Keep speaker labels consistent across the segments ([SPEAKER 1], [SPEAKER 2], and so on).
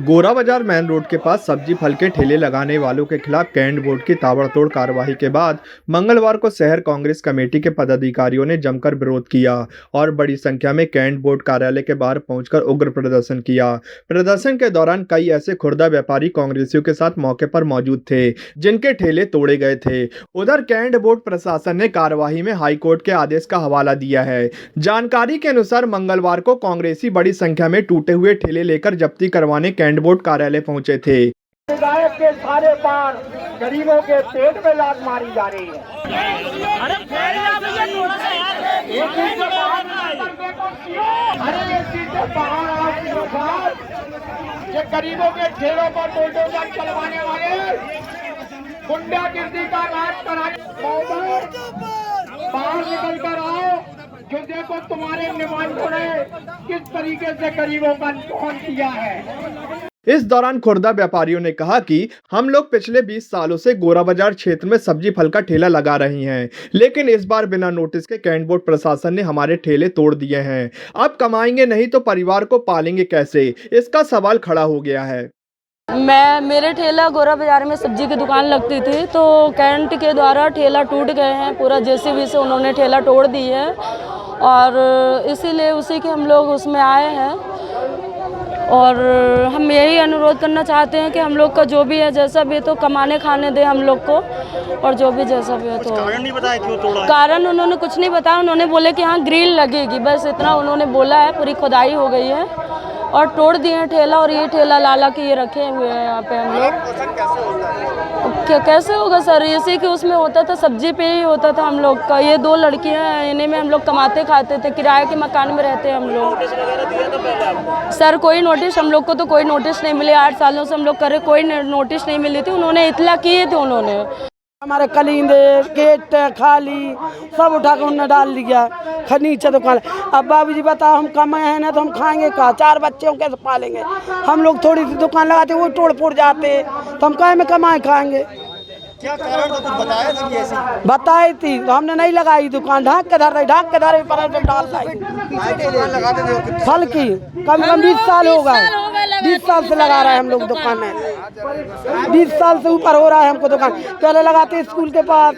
[SPEAKER 1] गोरा बाजार main road के पास सब्जी फल के ठेले लगाने वालों के खिलाफ कैंट बोर्ड की ताबड़तोड़ कार्रवाई के बाद मंगलवार को शहर कांग्रेस कमेटी के पदाधिकारियों ने जमकर विरोध किया और बड़ी संख्या में कैंट बोर्ड कार्यालय के बाहर पहुंचकर उग्र प्रदर्शन किया। प्रदर्शन के दौरान कई ऐसे खुर्दा व्यापारी कांग्रेसियों के साथ मौके पर मौजूद थे जिनके ठेले तोड़े गए थे। उधर कैंट बोर्ड प्रशासन ने कार्यवाही में हाईकोर्ट के आदेश का हवाला दिया है। जानकारी के अनुसार मंगलवार को कांग्रेसी बड़ी संख्या में टूटे हुए ठेले लेकर जब्ती करवाने कैंट बोर्ड कार्यालय पहुंचे थे।
[SPEAKER 2] विधायक के सारे पार गरीबों के पेट में लात मारी जा रही है। अरे ये गरीबों के ठेलों पर बुलडोजर चलवाने वाले गुंडागिर्दी का राज कराने बाहर निकल कर आओ, जो देखो तुम्हारे निबंधों ने किस तरीके से गरीबों का नुकसान किया है।
[SPEAKER 1] इस दौरान खुर्दा व्यापारियों ने कहा कि हम लोग पिछले 20 सालों से गोरा बाजार क्षेत्र में सब्जी फल का ठेला लगा रही हैं, लेकिन इस बार बिना नोटिस के कैंट बोर्ड प्रशासन ने हमारे ठेले तोड़ दिए हैं। अब कमाएंगे नहीं तो परिवार को पालेंगे कैसे, इसका सवाल खड़ा हो गया है।
[SPEAKER 3] मेरे ठेला गोरा बाजार में सब्जी की दुकान लगती थी, तो कैंट के द्वारा ठेला टूट गए हैं, पूरा जेसीबी से उन्होंने ठेला तोड़ दी है और इसीलिए उसी के हम लोग उसमें आए हैं। और हम यही अनुरोध करना चाहते हैं कि हम लोग का जो भी है जैसा भी है तो कमाने खाने दे हम लोग को, और जो भी जैसा भी है तो।
[SPEAKER 4] कारण नहीं बताया क्यों तोड़ा?
[SPEAKER 3] कारण उन्होंने कुछ नहीं बताया, उन्होंने बोले कि हाँ ग्रिल लगेगी, बस इतना उन्होंने बोला है। पूरी खुदाई हो गई है और तोड़ दिए हैं ठेला, और ये ठेला लाला के ये रखे हुए हैं यहाँ पे हम लोग। कैसे होगा सर, इसी के उसमें होता था, सब्जी पे ही होता था हम लोग का। ये 2 लड़कियां हैं, इन्हीं में हम लोग कमाते खाते थे, किराए के मकान में रहते हैं हम लोग। सर कोई नोटिस हम लोग को तो कोई नोटिस नहीं मिले, 8 सालों से हम लोग करे, कोई नोटिस नहीं मिली थी। उन्होंने इतला किए थे, उन्होंने
[SPEAKER 5] हमारे कलिंदे गेट खाली सब उठा के उन्होंने डाल दिया नीचे दुकान। अब बाबूजी बताओ, हम कमाए हैं ना तो हम खाएंगे कहाँ, 4 बच्चे कैसे पालेंगे। हम लोग थोड़ी सी दुकान लगाते वो तोड़ फोड़ जाते, तो हम कहे में कमाए खाएंगे।
[SPEAKER 4] क्या कारण था, कुछ बताया था कि ऐसे?
[SPEAKER 5] बताई थी तो हमने नहीं लगाई दुकान, ढाक के धर पर डाल
[SPEAKER 4] लगाते थे
[SPEAKER 5] फल की। कम 20 साल हो गए, 20 साल से लगा रहे हैं हम लोग दुकान में, 20 साल से ऊपर हो रहा है हमको दुकान। पहले लगाते स्कूल के पास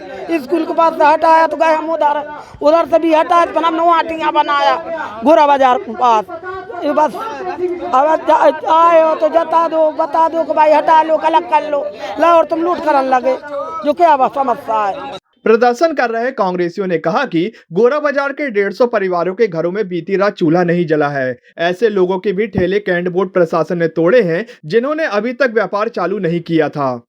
[SPEAKER 5] से हटाया तो गए हम उधर से भी हटाया तो हमने वहाँ टिंगा बनाया गोरा बाजार के पास। ये बस अब आए हो तो बता दो कि भाई हटा लो, अलग कर लो, ला और तुम लूट करने लगे, जो क्या बस समस्या है।
[SPEAKER 1] प्रदर्शन कर रहे कांग्रेसियों ने कहा कि गोरा बाजार के 150 परिवारों के घरों में बीती रात चूल्हा नहीं जला है। ऐसे लोगों के भी ठेले कैंट बोर्ड प्रशासन ने तोड़े हैं जिन्होंने अभी तक व्यापार चालू नहीं किया था।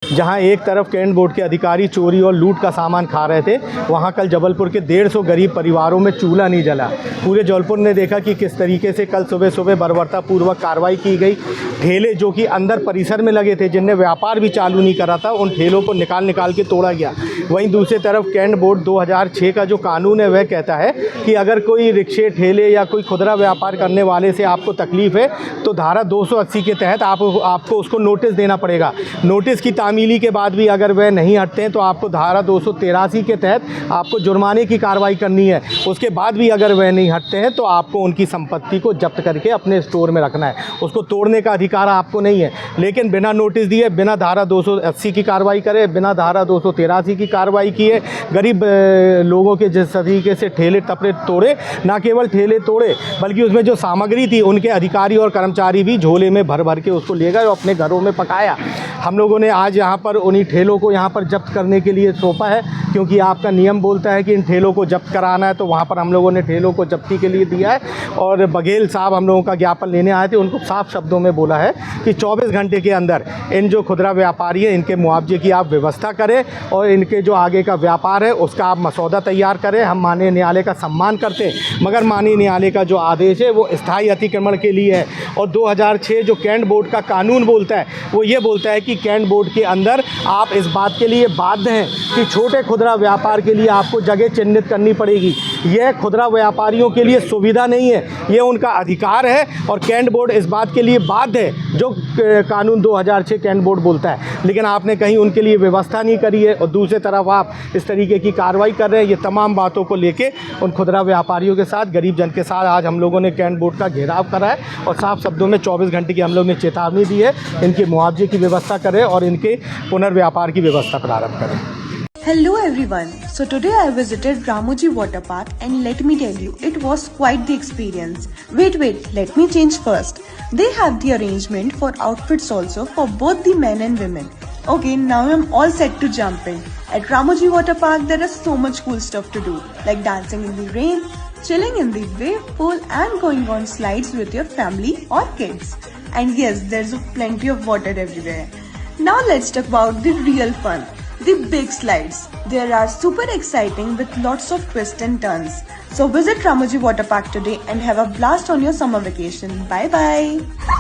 [SPEAKER 6] जहां एक तरफ कैंट बोर्ड के अधिकारी चोरी और लूट का सामान खा रहे थे, वहां कल जबलपुर के 150 गरीब परिवारों में चूल्हा नहीं जला। पूरे जबलपुर ने देखा कि किस तरीके से कल सुबह बर्बरतापूर्वक कार्रवाई की गई। ठेले जो कि अंदर परिसर में लगे थे, जिनने व्यापार भी चालू नहीं करा था, उन ठेलों को निकाल के तोड़ा गया। वहीं दूसरी तरफ कैंट बोर्ड 2006 का जो कानून है वह कहता है कि अगर कोई रिक्शे ठेले या कोई खुदरा व्यापार करने वाले से आपको तकलीफ़ है तो धारा 280 के तहत आपको उसको नोटिस देना पड़ेगा। नोटिस की तामीली के बाद भी अगर वह नहीं हटते हैं तो आपको धारा 283 के तहत आपको जुर्माने की कार्रवाई करनी है। उसके बाद भी अगर वह नहीं हटते हैं तो आपको उनकी संपत्ति को जब्त करके अपने स्टोर में रखना है। उसको तोड़ने का अधिकार आपको नहीं है, लेकिन बिना नोटिस दिए, बिना धारा 280 की कार्रवाई करे, बिना धारा 283 की कार्रवाई किए गरीब लोगों के जिस तरीके से ठेले टपरे तोड़े, ना केवल ठेले तोड़े बल्कि उसमें जो सामग्री थी उनके अधिकारी और कर्मचारी भी झोले में भर के उसको ले गए और अपने घरों में पकाया। हम लोगों ने आज यहाँ पर उन्हीं ठेलों को यहाँ पर जब्त करने के लिए सौंपा है, क्योंकि आपका नियम बोलता है कि इन ठेलों को जब्त कराना है। तो वहाँ पर हम लोगों ने ठेलों को जब्ती के लिए दिया है और बघेल साहब हम लोगों का ज्ञापन लेने आए थे, उनको साफ शब्दों में बोला है कि 24 घंटे के अंदर इन जो खुदरा व्यापारी हैं इनके मुआवजे की आप व्यवस्था करें और इनके जो आगे का व्यापार है उसका आप मसौदा तैयार करें। हम माननीय न्यायालय का सम्मान करते हैं, मगर माननीय न्यायालय का जो आदेश है वो स्थायी अतिक्रमण के लिए है। और 2006 जो कैंट बोर्ड का कानून बोलता है वो ये बोलता है कि कैंट बोर्ड के अंदर आप इस बात के लिए बाध्य हैं कि छोटे खुदरा व्यापार के लिए आपको जगह चिन्हित करनी पड़ेगी। यह खुदरा व्यापारियों के लिए सुविधा नहीं है, ये उनका अधिकार है और कैंट बोर्ड इस बात के लिए बाध्य है जो कानून 2006 कैंट बोर्ड बोलता है। लेकिन आपने कहीं उनके लिए व्यवस्था नहीं करी है और दूसरी तरफ आप इस तरीके की कार्रवाई कर रहे हैं। ये तमाम बातों को लेके उन खुदरा व्यापारियों के साथ, गरीब जन के साथ आज हम लोगों ने कैंट बोर्ड का घेराव करा है और साफ शब्दों में 24 घंटे की हम लोग ने चेतावनी दी है, इनके मुआवजे की व्यवस्था करें और इनके पुनर्व्यापार की व्यवस्था प्रारंभ करें।
[SPEAKER 7] Hello everyone. So today I visited Ramoji Water Park and let me tell you, it was quite the experience. Wait, let me change first. They have the arrangement for outfits also for both the men and women. Okay, now I'm all set to jump in. At Ramoji Water Park there is so much cool stuff to do, like dancing in the rain, chilling in the wave pool and going on slides with your family or kids. And yes, there's plenty of water everywhere. Now let's talk about the real fun. The big slides. They are super exciting with lots of twists and turns. So visit Ramoji Water Park today and have a blast on your summer vacation. Bye bye.